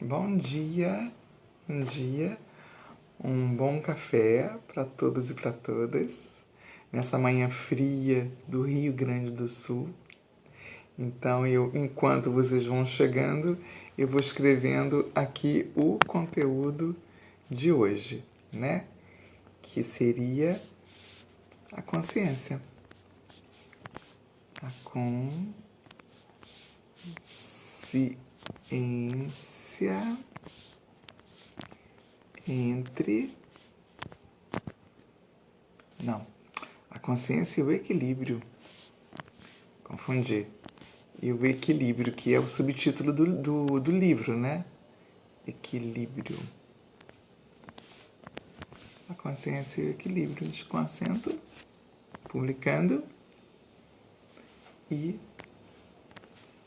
Bom dia, um bom café para todos e para todas, nessa manhã fria do Rio Grande do Sul. Então, enquanto vocês vão chegando, eu vou escrevendo aqui o conteúdo de hoje, né? Que seria a consciência. A consciência entre... Não, a consciência e o equilíbrio. Confundi. E o equilíbrio, que é o subtítulo do livro, né? Equilíbrio. A consciência e o equilíbrio. Com acento, publicando e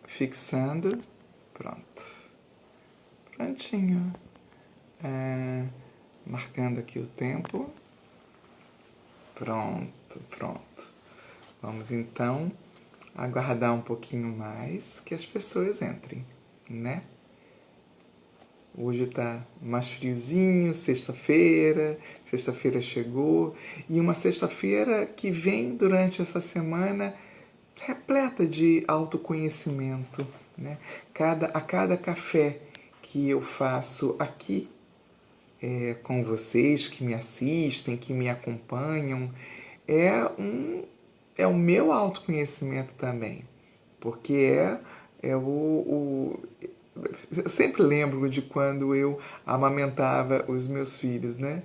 fixando. Pronto. Prontinho. Marcando aqui o tempo. Pronto. Vamos então aguardar um pouquinho mais que as pessoas entrem, né? Hoje tá mais friozinho, sexta-feira chegou, e uma sexta-feira que vem durante essa semana repleta de autoconhecimento, né? A cada café que eu faço aqui com vocês que me assistem, que me acompanham, é o meu autoconhecimento também, porque eu sempre lembro de quando eu amamentava os meus filhos, né?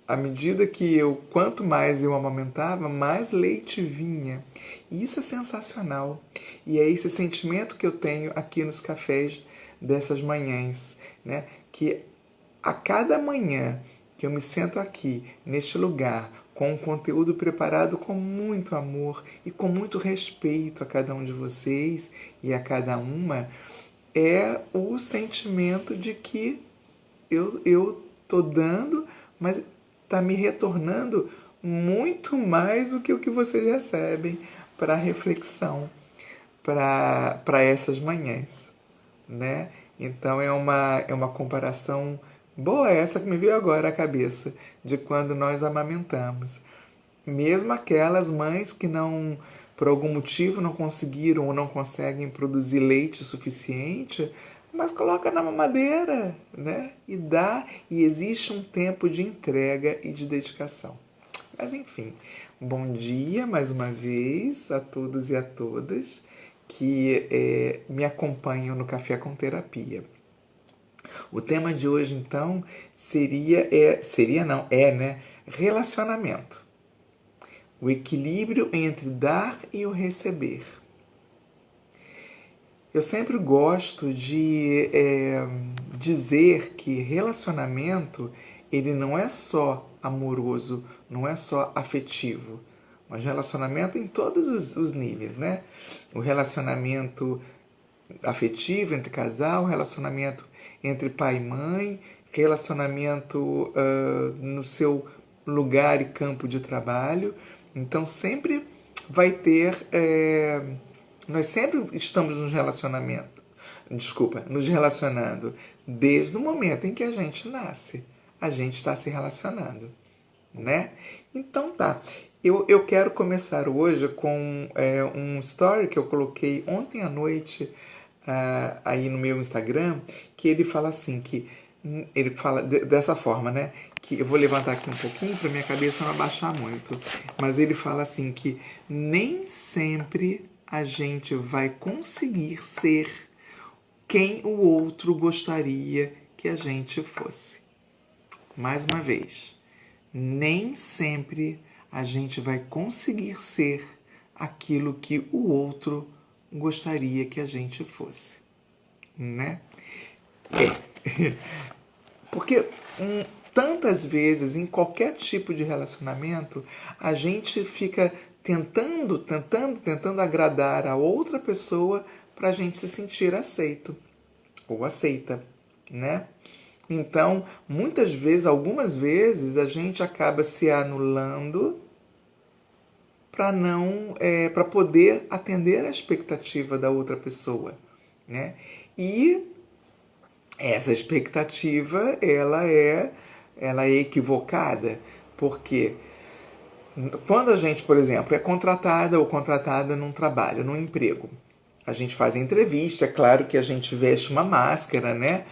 À medida que quanto mais eu amamentava, mais leite vinha. E isso é sensacional. E é esse sentimento que eu tenho aqui nos cafés dessas manhãs, né? Que a cada manhã que eu me sento aqui, neste lugar, com um conteúdo preparado com muito amor e com muito respeito a cada um de vocês e a cada uma, é o sentimento de que eu tô dando, mas tá me retornando muito mais do que o que vocês recebem para reflexão, para essas manhãs, né? Então é uma comparação boa essa que me veio agora à cabeça, de quando nós amamentamos. Mesmo aquelas mães que não, por algum motivo, não conseguiram ou não conseguem produzir leite suficiente, mas coloca na mamadeira, né? E dá, e existe um tempo de entrega e de dedicação. Mas enfim, bom dia mais uma vez a todos e a todas que me acompanham no Café com Terapia. O tema de hoje, então, né? Relacionamento. O equilíbrio entre dar e o receber. Eu sempre gosto de dizer que relacionamento ele não é só amoroso, não é só afetivo, mas relacionamento em todos os níveis, né? O relacionamento afetivo entre casal, relacionamento entre pai e mãe, relacionamento no seu lugar e campo de trabalho. Então sempre vai ter... nós sempre estamos nos relacionando desde o momento em que a gente nasce. A gente está se relacionando, né? Então tá. Eu quero começar hoje com um story que eu coloquei ontem à noite aí no meu Instagram, que ele fala assim, que ele fala dessa forma, né? Que eu vou levantar aqui um pouquinho para minha cabeça não abaixar muito, mas ele fala assim que nem sempre a gente vai conseguir ser quem o outro gostaria que a gente fosse. Mais uma vez, nem sempre a gente vai conseguir ser aquilo que o outro gostaria que a gente fosse, né? Porque tantas vezes, em qualquer tipo de relacionamento, a gente fica tentando agradar a outra pessoa para a gente se sentir aceito ou aceita, né? Então, muitas vezes, algumas vezes, a gente acaba se anulando para poder atender a expectativa da outra pessoa, né? E essa expectativa ela é equivocada, porque quando a gente, por exemplo, é contratada ou contratada num trabalho, num emprego, a gente faz a entrevista, é claro que a gente veste uma máscara, né?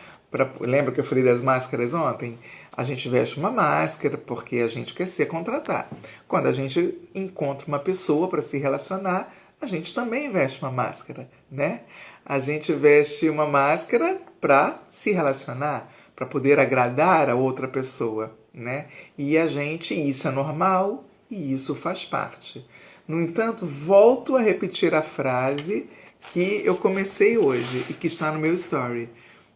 Lembra que eu falei das máscaras ontem? A gente veste uma máscara porque a gente quer ser contratado. Quando a gente encontra uma pessoa para se relacionar, a gente também veste uma máscara, né? A gente veste uma máscara para se relacionar, para poder agradar a outra pessoa, né? E isso é normal e isso faz parte. No entanto, volto a repetir a frase que eu comecei hoje e que está no meu story.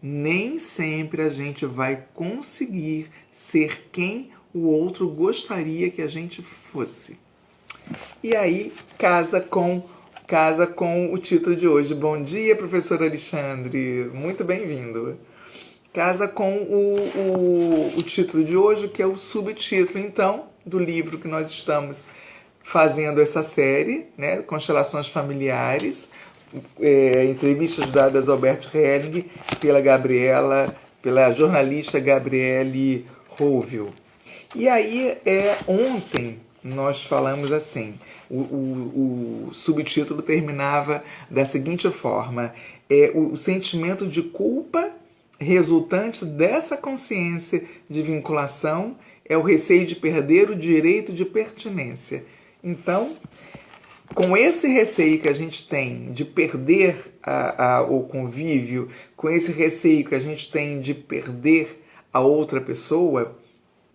Nem sempre a gente vai conseguir ser quem o outro gostaria que a gente fosse. E aí casa com o título de hoje. Bom dia, professor Alexandre. Muito bem-vindo. Casa com o título de hoje, que é o subtítulo, então, do livro que nós estamos fazendo essa série, né? Constelações Familiares, entrevistas dadas ao Bert Helling pela jornalista Gabriele Rovio. E aí, ontem nós falamos assim, o subtítulo terminava da seguinte forma: o sentimento de culpa resultante dessa consciência de vinculação é o receio de perder o direito de pertinência. Então, com esse receio que a gente tem de perder o convívio, com esse receio que a gente tem de perder a outra pessoa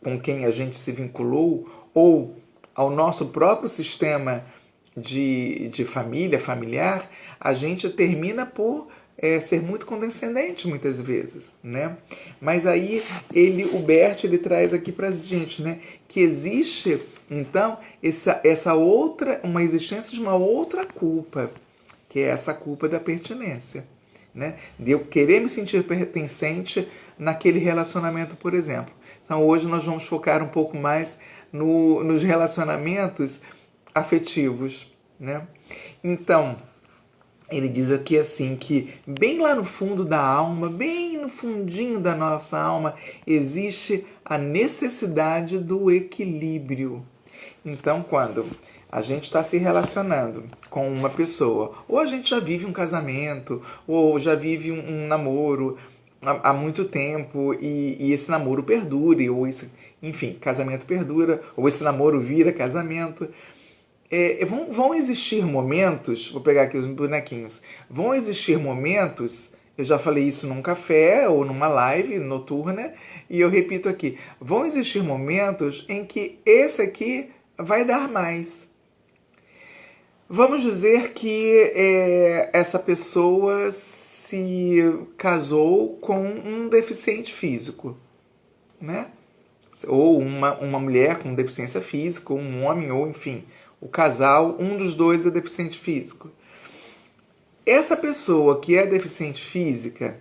com quem a gente se vinculou, ou ao nosso próprio sistema de família, familiar, a gente termina por ser muito condescendente muitas vezes, né? Mas aí o Bert traz aqui pra gente, né, que existe então uma existência de uma outra culpa, que é essa culpa da pertinência, né? De eu querer me sentir pertencente naquele relacionamento, por exemplo. Então hoje nós vamos focar um pouco mais nos relacionamentos afetivos, né? Então, ele diz aqui assim que bem lá no fundo da alma, bem no fundinho da nossa alma, existe a necessidade do equilíbrio. Então, quando a gente está se relacionando com uma pessoa, ou a gente já vive um casamento, ou já vive um namoro há muito tempo e esse namoro perdure, enfim, casamento perdura, ou esse namoro vira casamento. Vão existir momentos, vou pegar aqui os bonequinhos, vão existir momentos, eu já falei isso num café ou numa live noturna, e eu repito aqui, vão existir momentos em que esse aqui vai dar mais. Vamos dizer que essa pessoa se casou com um deficiente físico, né? Ou uma mulher com deficiência física, ou um homem, ou enfim, o casal, um dos dois é deficiente físico. Essa pessoa que é deficiente física,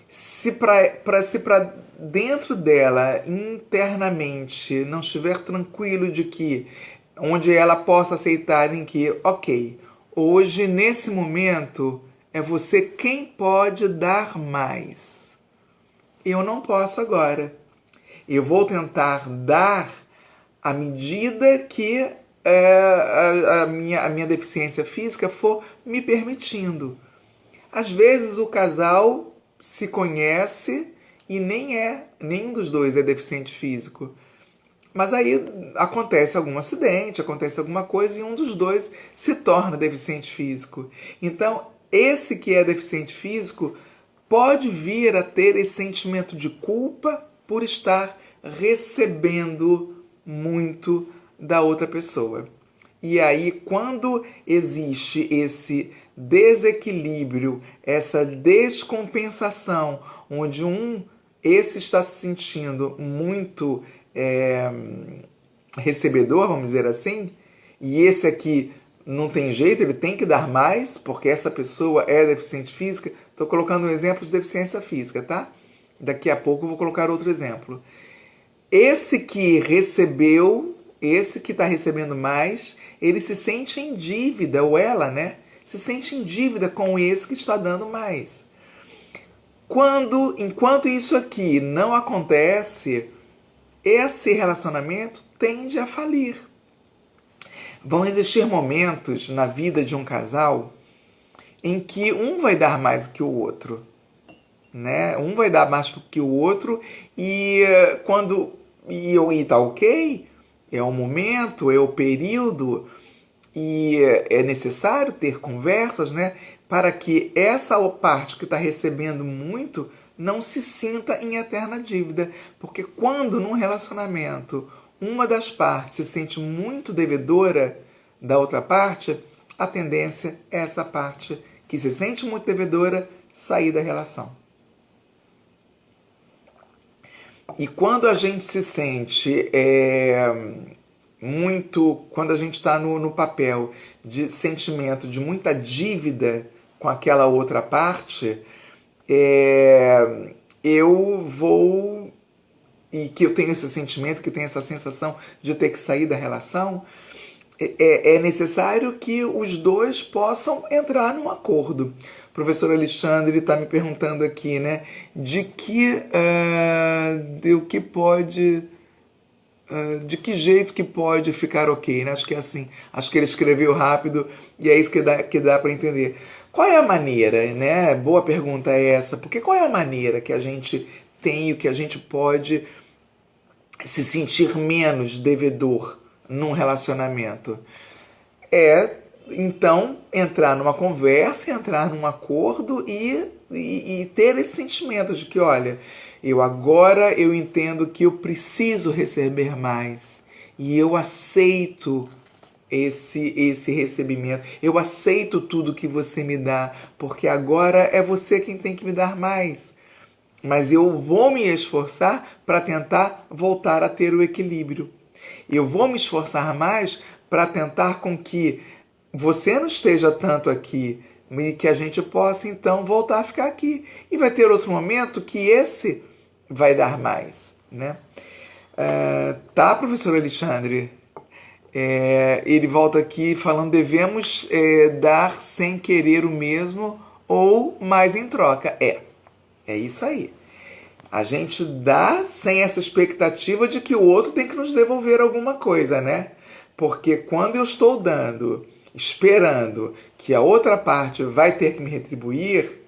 se para dentro dela, internamente, não estiver tranquilo de que, onde ela possa aceitar em que, ok, hoje, nesse momento, é você quem pode dar mais. Eu não posso agora. Eu vou tentar dar à medida que a minha deficiência física for me permitindo. Às vezes o casal se conhece e nenhum dos dois é deficiente físico. Mas aí acontece algum acidente, acontece alguma coisa e um dos dois se torna deficiente físico. Então, esse que é deficiente físico pode vir a ter esse sentimento de culpa por estar recebendo muito da outra pessoa. E aí, quando existe esse desequilíbrio, essa descompensação, onde esse está se sentindo muito recebedor, vamos dizer assim, e esse aqui não tem jeito, ele tem que dar mais, porque essa pessoa é deficiente física. Estou colocando um exemplo de deficiência física, tá? Daqui a pouco eu vou colocar outro exemplo. Esse que recebeu, esse que está recebendo mais, ele se sente em dívida, ou ela, né? Se sente em dívida com esse que está dando mais. Enquanto isso aqui não acontece, esse relacionamento tende a falir. Vão existir momentos na vida de um casal em que um vai dar mais que o outro, né? Um vai dar mais que o outro e tá ok, é o momento, é o período e é necessário ter conversas, né? Para que essa parte que está recebendo muito não se sinta em eterna dívida. Porque quando num relacionamento uma das partes se sente muito devedora da outra parte, a tendência é essa parte que se sente muito devedora sair da relação. E quando a gente se sente quando a gente está no papel de sentimento de muita dívida com aquela outra parte, e que eu tenho esse sentimento, que tenho essa sensação de ter que sair da relação, é necessário que os dois possam entrar num acordo. O professor Alexandre está me perguntando aqui, né, de que jeito que pode ficar ok, né? Acho que é assim. Acho que ele escreveu rápido e é isso que dá para entender. Qual é a maneira, né? Boa pergunta é essa. Porque qual é a maneira que a gente tem, que a gente pode se sentir menos devedor num relacionamento? Então, entrar numa conversa, entrar num acordo e ter esse sentimento de que, olha, eu entendo que eu preciso receber mais e eu aceito esse recebimento, eu aceito tudo que você me dá, porque agora é você quem tem que me dar mais. Mas eu vou me esforçar para tentar voltar a ter o equilíbrio. Eu vou me esforçar mais para tentar com que você não esteja tanto aqui e que a gente possa então voltar a ficar aqui. E vai ter outro momento que esse vai dar mais, né? Tá, professor Alexandre? Ele volta aqui falando: devemos dar sem querer o mesmo ou mais em troca. É isso aí. A gente dá sem essa expectativa de que o outro tem que nos devolver alguma coisa, né? Porque quando eu estou dando, esperando que a outra parte vai ter que me retribuir,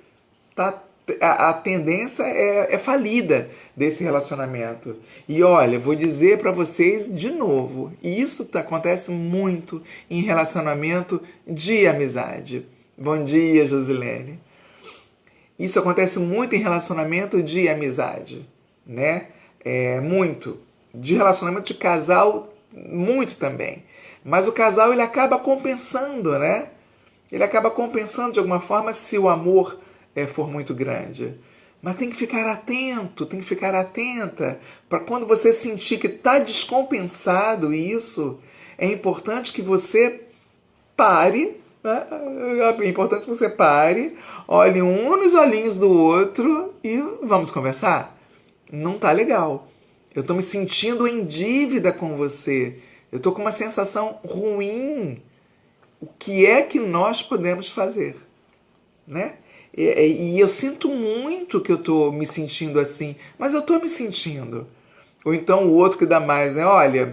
a tendência é falida desse relacionamento. E olha, vou dizer para vocês de novo, e isso acontece muito em relacionamento de amizade. Bom dia, Josilene. Isso acontece muito em relacionamento de amizade, né? Muito. De relacionamento de casal, muito também. Mas o casal, ele acaba compensando, né? Ele acaba compensando de alguma forma se o amor for muito grande. Mas tem que ficar atento, tem que ficar atenta para quando você sentir que está descompensado isso, é importante que você pare, né? É importante que você pare, olhe um nos olhinhos do outro e vamos conversar. Não tá legal. Eu estou me sentindo em dívida com você. Eu estou com uma sensação ruim. O que é que nós podemos fazer? Né? E eu sinto muito que eu estou me sentindo assim, mas eu estou me sentindo. Ou então o outro que dá mais, né? Olha,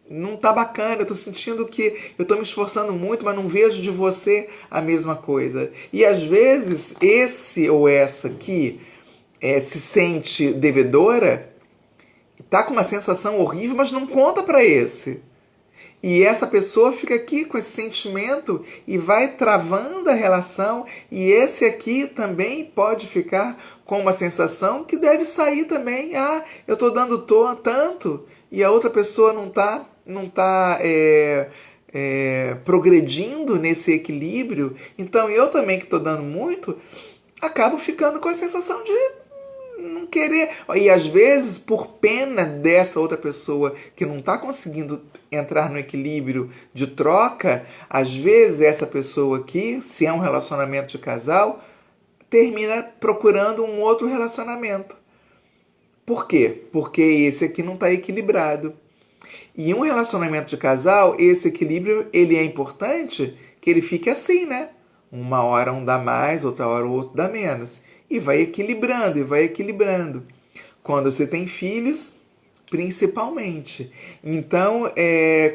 não tá bacana, eu estou sentindo que eu estou me esforçando muito, mas não vejo de você a mesma coisa. E às vezes esse ou essa que se sente devedora está com uma sensação horrível, mas não conta para esse. E essa pessoa fica aqui com esse sentimento e vai travando a relação. E esse aqui também pode ficar com uma sensação que deve sair também. Eu estou dando tanto e a outra pessoa não tá progredindo nesse equilíbrio. Então eu também, que estou dando muito, acabo ficando com a sensação de não querer. E às vezes, por pena dessa outra pessoa que não está conseguindo entrar no equilíbrio de troca, às vezes essa pessoa aqui, se é um relacionamento de casal, termina procurando um outro relacionamento. Por quê? Porque esse aqui não está equilibrado. E um relacionamento de casal, esse equilíbrio, ele é importante que ele fique assim, né? Uma hora um dá mais, outra hora o outro dá menos. e vai equilibrando, e vai equilibrando. Quando você tem filhos, principalmente. Então,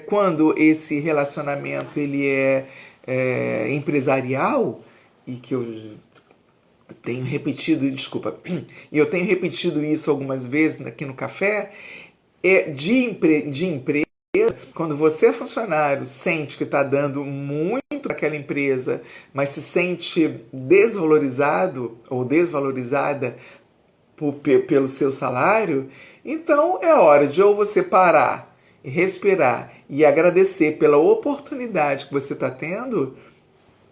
quando esse relacionamento ele é empresarial, e que eu tenho repetido, desculpa, e eu tenho repetido isso algumas vezes aqui no café, de empresa, quando você é funcionário, sente que está dando muito para aquela empresa, mas se sente desvalorizado ou desvalorizada pelo seu salário, então é hora de ou você parar, respirar e agradecer pela oportunidade que você está tendo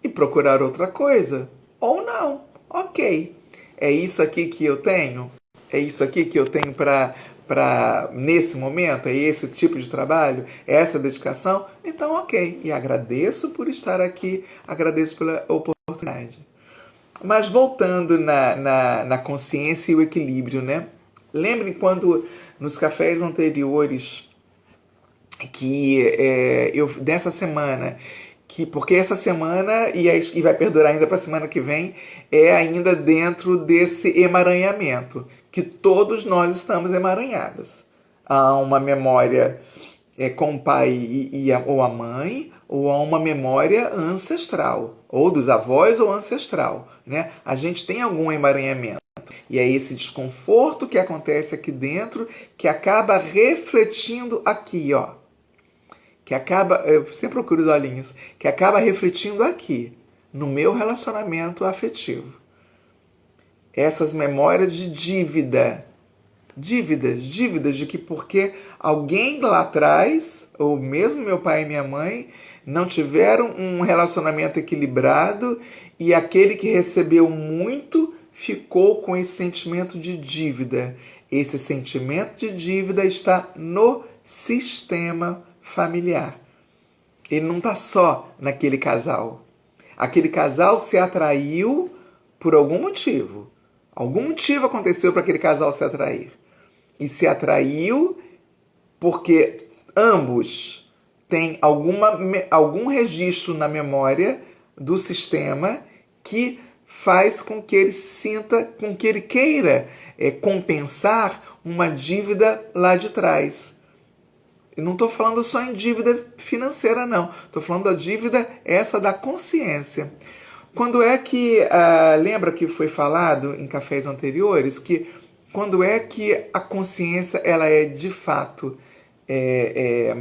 e procurar outra coisa. Ou não. Ok. É isso aqui que eu tenho? É isso aqui que eu tenho para nesse momento? É esse tipo de trabalho? É essa dedicação? Então, ok. E agradeço por estar aqui, agradeço pela oportunidade. Mas voltando na consciência e o equilíbrio, né? Lembrem quando nos cafés anteriores que eu dessa semana, porque essa semana e vai perdurar ainda para a semana que vem, é ainda dentro desse emaranhamento, que todos nós estamos emaranhados. Há uma memória com o pai ou a mãe, ou há uma memória ancestral, ou dos avós ou ancestral, né? A gente tem algum emaranhamento. E é esse desconforto que acontece aqui dentro que acaba refletindo aqui, ó. Que acaba, eu sempre procuro os olhinhos, que acaba refletindo aqui, no meu relacionamento afetivo. Essas memórias de dívidas de que porque alguém lá atrás, ou mesmo meu pai e minha mãe, não tiveram um relacionamento equilibrado e aquele que recebeu muito ficou com esse sentimento de dívida. Esse sentimento de dívida está no sistema familiar. Ele não está só naquele casal. Aquele casal se atraiu por algum motivo. Algum motivo aconteceu para aquele casal se atrair. E se atraiu porque ambos têm algum registro na memória do sistema que faz com que ele sinta, com que ele queira compensar uma dívida lá de trás. E não estou falando só em dívida financeira, não. Estou falando da dívida essa da consciência. Quando é que, lembra que foi falado em cafés anteriores, que quando é que a consciência ela é de fato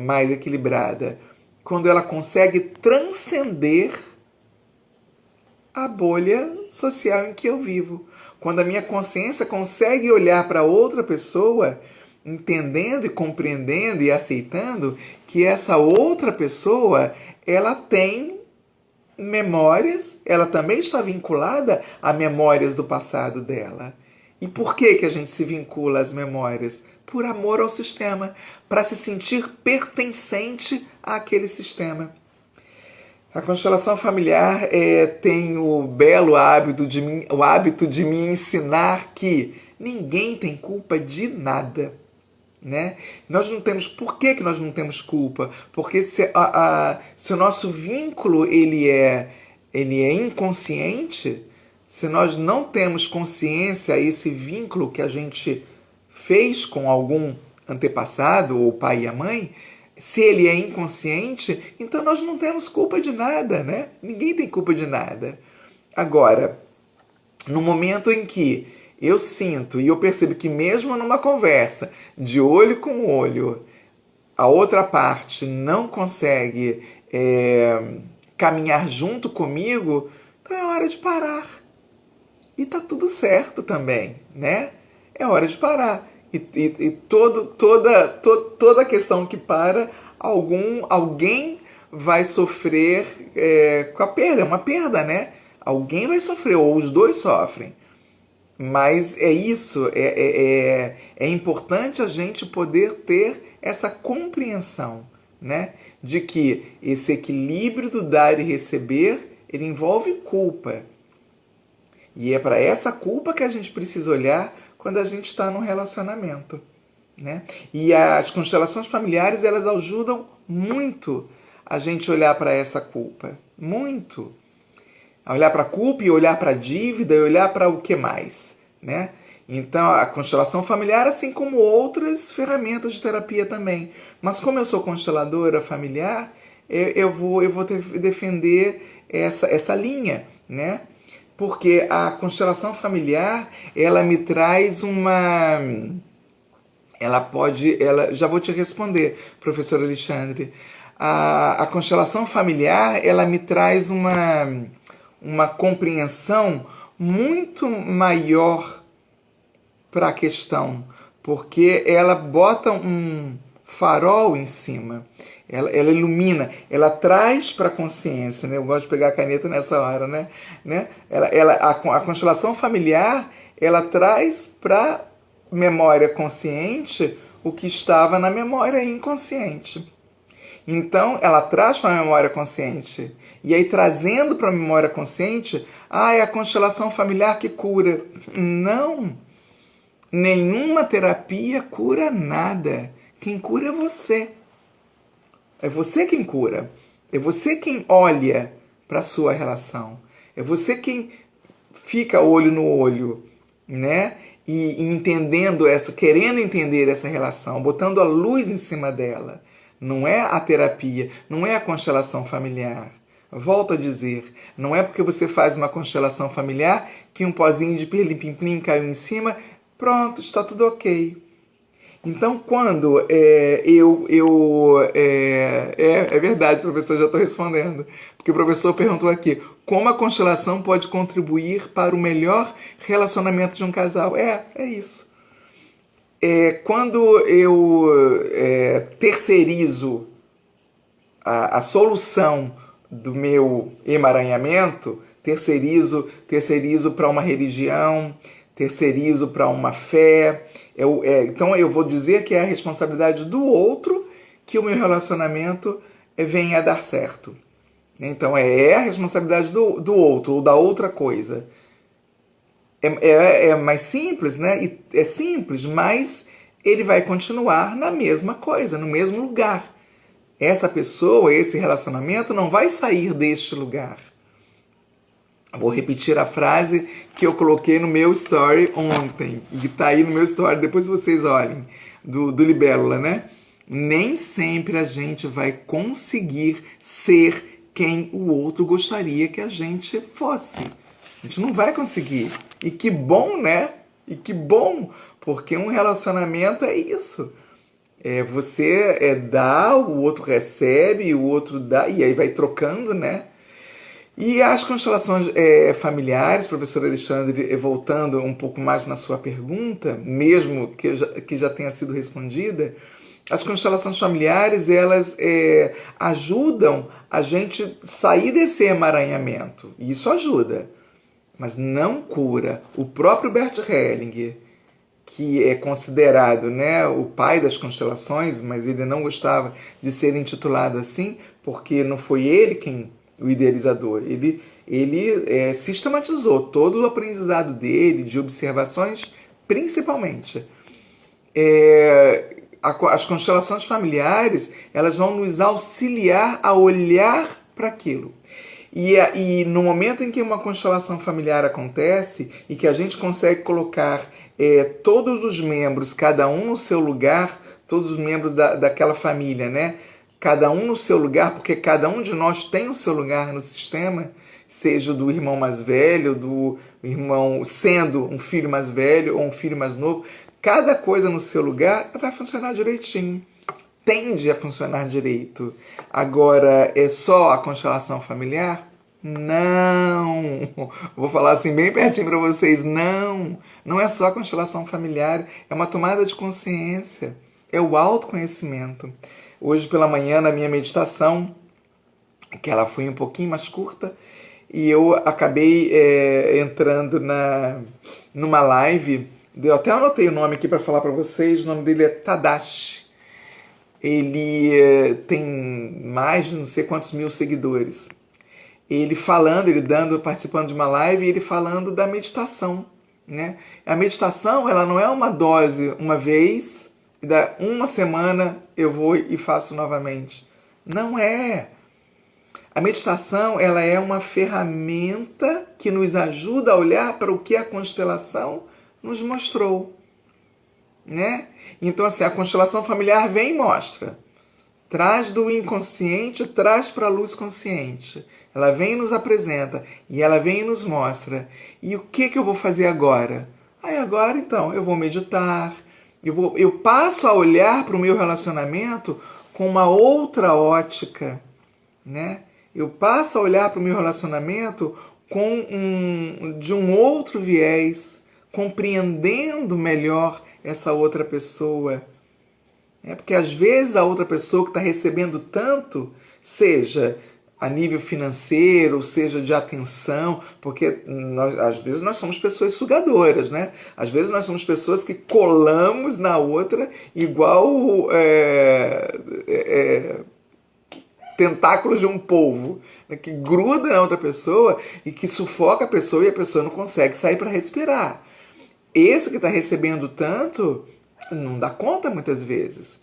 mais equilibrada? Quando ela consegue transcender a bolha social em que eu vivo. Quando a minha consciência consegue olhar para outra pessoa, entendendo e compreendendo e aceitando que essa outra pessoa ela tem memórias, ela também está vinculada a memórias do passado dela. E por que a gente se vincula às memórias? Por amor ao sistema, para se sentir pertencente àquele sistema. A constelação familiar tem o belo hábito de me ensinar que ninguém tem culpa de nada. Né? Nós não temos. Por que nós não temos culpa? Porque se o nosso vínculo ele é inconsciente, se nós não temos consciência a esse vínculo que a gente fez com algum antepassado, ou o pai e a mãe, se ele é inconsciente, então nós não temos culpa de nada, né? Ninguém tem culpa de nada. Agora, no momento em que eu sinto e eu percebo que mesmo numa conversa de olho com olho, a outra parte não consegue caminhar junto comigo, então é hora de parar. E tá tudo certo também, né? É hora de parar. E toda questão que para, alguém vai sofrer com a perda. É uma perda, né? Alguém vai sofrer, ou os dois sofrem. Mas é isso, é importante a gente poder ter essa compreensão, né? De que esse equilíbrio do dar e receber, ele envolve culpa. E é para essa culpa que a gente precisa olhar quando a gente está num relacionamento, né? E as constelações familiares, elas ajudam muito a gente olhar para essa culpa. Muito. A olhar para a culpa e olhar para a dívida e olhar para o que mais, né? Então, a constelação familiar, assim como outras ferramentas de terapia também. Mas como eu sou consteladora familiar, eu vou defender essa linha, né? Porque a constelação familiar, ela me traz uma... já vou te responder, professor Alexandre. A constelação familiar, ela me traz uma compreensão muito maior para a questão, porque ela bota um farol em cima, ela ilumina, ela traz para a consciência, né? Eu gosto de pegar a caneta nessa hora, né? A constelação familiar, ela traz para memória consciente o que estava na memória inconsciente. Então, ela traz para a memória consciente. E aí, trazendo para a memória consciente, é a constelação familiar que cura. Não! Nenhuma terapia cura nada. Quem cura é você. É você quem cura. É você quem olha para a sua relação. É você quem fica olho no olho, né? E entendendo querendo entender essa relação, botando a luz em cima dela. Não é a terapia, não é a constelação familiar. Volto a dizer, não é porque você faz uma constelação familiar que um pozinho de pirlim-pim-plim caiu em cima, pronto, está tudo ok. Então, quando é verdade, professor, já estou respondendo. Porque o professor perguntou aqui, como a constelação pode contribuir para o melhor relacionamento de um casal? É isso. Quando eu terceirizo a solução do meu emaranhamento, terceirizo para uma religião, terceirizo para uma fé. Então eu vou dizer que é a responsabilidade do outro que o meu relacionamento venha a dar certo. Então é a responsabilidade do outro ou da outra coisa. É mais simples, né? É simples, mas ele vai continuar na mesma coisa, no mesmo lugar. Essa pessoa, esse relacionamento não vai sair deste lugar. Vou repetir a frase que eu coloquei no meu story ontem, e que está aí no meu story, depois vocês olhem, do Libélula, né? Nem sempre a gente vai conseguir ser quem o outro gostaria que a gente fosse. A gente não vai conseguir. E que bom, né? E que bom, porque um relacionamento é isso. Você dá, o outro recebe, o outro dá, e aí vai trocando, né? E as constelações familiares, professor Alexandre, voltando um pouco mais na sua pergunta, mesmo que já tenha sido respondida, as constelações familiares, elas ajudam a gente sair desse emaranhamento. E isso ajuda, mas não cura. O próprio Bert Hellinger, que é considerado, né, o pai das constelações, mas ele não gostava de ser intitulado assim, porque não foi ele quem o idealizador. Ele sistematizou todo o aprendizado dele, de observações, principalmente. As constelações familiares, elas vão nos auxiliar a olhar para aquilo. E no momento em que uma constelação familiar acontece e que a gente consegue colocar todos os membros, cada um no seu lugar, todos os membros daquela família, né? Cada um no seu lugar, porque cada um de nós tem o seu lugar no sistema, seja do irmão mais velho, do irmão sendo um filho mais velho ou um filho mais novo, cada coisa no seu lugar vai funcionar direitinho. Tende a funcionar direito. Agora, é só a constelação familiar? Não! Vou falar assim bem pertinho para vocês. Não! Não é só a constelação familiar. É uma tomada de consciência. É o autoconhecimento. Hoje pela manhã, na minha meditação, que ela foi um pouquinho mais curta, e eu acabei entrando numa live. Eu até anotei o nome aqui para falar para vocês. O nome dele é Tadashi. Ele tem mais de não sei quantos mil seguidores. Ele participando de uma live, e ele falando da meditação, né? A meditação, ela não é uma dose uma vez, e da uma semana eu vou e faço novamente. Não é. A meditação, ela é uma ferramenta que nos ajuda a olhar para o que a constelação nos mostrou, né? Então, assim, a constelação familiar vem e mostra. Traz do inconsciente, traz para a luz consciente. Ela vem e nos apresenta, e ela vem e nos mostra. E o que eu vou fazer agora? Aí agora, então, eu vou meditar, eu passo a olhar para o meu relacionamento com uma outra ótica, né? Eu passo a olhar para o meu relacionamento de um outro viés, compreendendo melhor essa outra pessoa. Porque às vezes a outra pessoa que está recebendo tanto, seja a nível financeiro, seja de atenção, porque às vezes nós somos pessoas sugadoras, né? Às vezes nós somos pessoas que colamos na outra igual tentáculos de um polvo, né? Que gruda na outra pessoa e que sufoca a pessoa e a pessoa não consegue sair para respirar. Esse que está recebendo tanto não dá conta muitas vezes.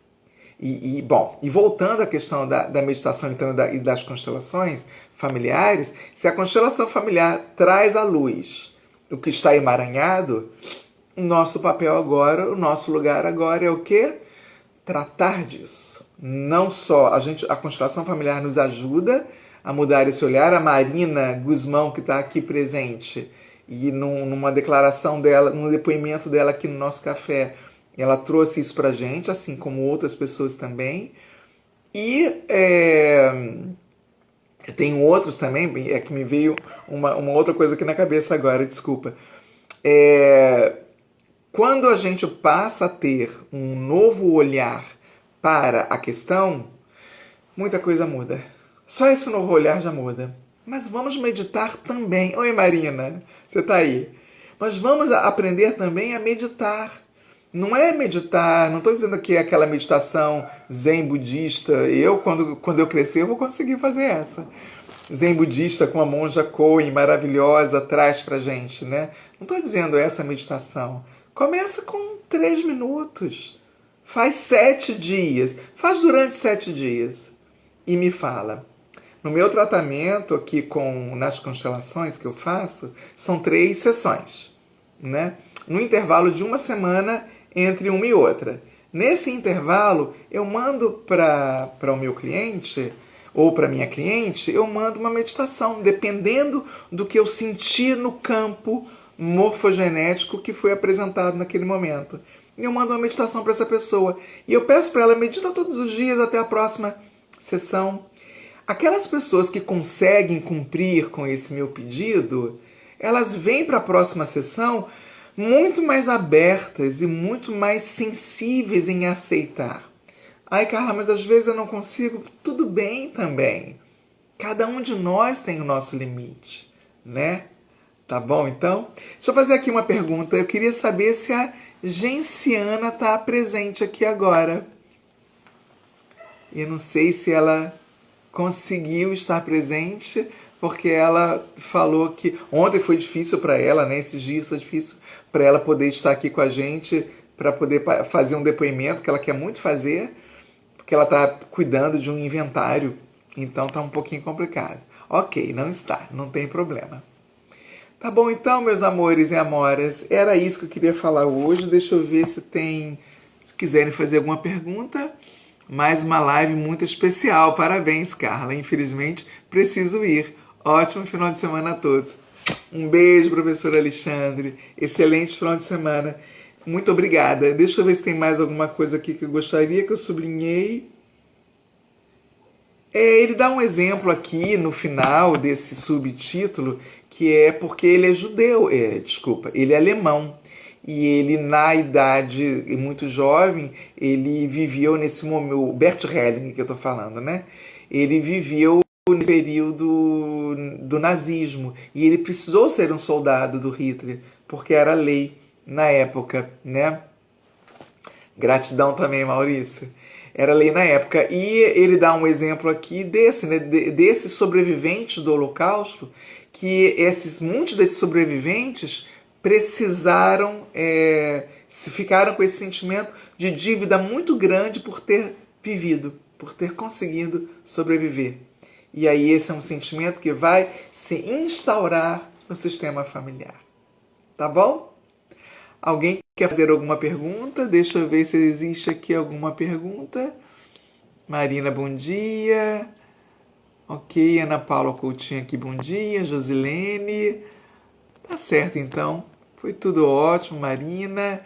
Bom, voltando à questão da meditação então, e das constelações familiares, se a constelação familiar traz à luz o que está emaranhado, o nosso papel agora, o nosso lugar agora é o quê? Tratar disso. Não só a constelação familiar nos ajuda a mudar esse olhar. A Marina Guzmão, que está aqui presente, e numa declaração dela, num depoimento dela aqui no nosso café, ela trouxe isso pra gente, assim como outras pessoas também. E tem outros também, é que me veio uma outra coisa aqui na cabeça agora, desculpa. Quando a gente passa a ter um novo olhar para a questão, muita coisa muda. Só esse novo olhar já muda. Mas vamos meditar também. Oi, Marina, você está aí? Mas vamos aprender também a meditar. Não é meditar, não estou dizendo que é aquela meditação zen budista. Quando eu crescer, eu vou conseguir fazer essa. Zen budista com a monja Koen, maravilhosa, traz pra gente, né? Não estou dizendo essa meditação. Começa com 3 minutos. Faz 7 dias. Faz durante 7 dias. E me fala. No meu tratamento aqui nas constelações que eu faço, são 3 sessões, né? No intervalo de 1 semana entre uma e outra. Nesse intervalo, eu mando para o meu cliente ou para minha cliente, eu mando uma meditação, dependendo do que eu senti no campo morfogenético que foi apresentado naquele momento. Eu mando uma meditação para essa pessoa e eu peço para ela, medita todos os dias até a próxima sessão. Aquelas pessoas que conseguem cumprir com esse meu pedido, elas vêm para a próxima sessão muito mais abertas e muito mais sensíveis em aceitar. Ai, Carla, mas às vezes eu não consigo. Tudo bem também. Cada um de nós tem o nosso limite, né? Tá bom, então? Deixa eu fazer aqui uma pergunta. Eu queria saber se a Genciana está presente aqui agora. Eu não sei se ela conseguiu estar presente, porque ela falou que ontem foi difícil para ela, né? Esses dias foi difícil para ela poder estar aqui com a gente, para poder fazer um depoimento que ela quer muito fazer, porque ela está cuidando de um inventário, então está um pouquinho complicado. Ok, não está, não tem problema. Tá bom então, meus amores e amoras, era isso que eu queria falar hoje. Deixa eu ver se quiserem fazer alguma pergunta. Mais uma live muito especial, parabéns, Carla. Infelizmente, preciso ir. Ótimo final de semana a todos. Um beijo, professor Alexandre. Excelente final de semana. Muito obrigada. Deixa eu ver se tem mais alguma coisa aqui que eu gostaria que eu sublinhei. Ele dá um exemplo aqui no final desse subtítulo, que é porque ele é judeu, ele é alemão. E ele, na idade muito jovem, ele viveu nesse momento, o Bert Helling que eu estou falando, né? Ele viveu nesse período do nazismo e ele precisou ser um soldado do Hitler, porque era lei na época, né? Gratidão também, Maurício. Era lei na época. E ele dá um exemplo aqui desses sobreviventes do Holocausto, que muitos desses sobreviventes precisaram, ficaram com esse sentimento de dívida muito grande por ter vivido, por ter conseguido sobreviver. E aí esse é um sentimento que vai se instaurar no sistema familiar. Tá bom? Alguém quer fazer alguma pergunta? Deixa eu ver se existe aqui alguma pergunta. Marina, bom dia. Ok, Ana Paula Coutinho aqui, bom dia. Josilene. Tá certo, então. Foi tudo ótimo, Marina.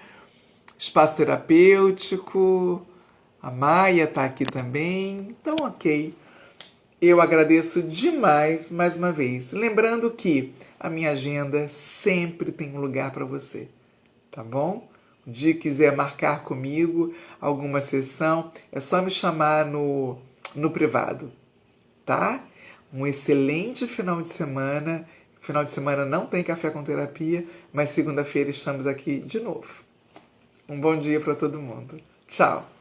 Espaço terapêutico. A Maia tá aqui também. Então, ok. Eu agradeço demais, mais uma vez. Lembrando que a minha agenda sempre tem um lugar para você. Tá bom? Um dia quiser marcar comigo alguma sessão, é só me chamar no privado, tá? Um excelente final de semana. Final de semana não tem café com terapia, mas segunda-feira estamos aqui de novo. Um bom dia para todo mundo. Tchau!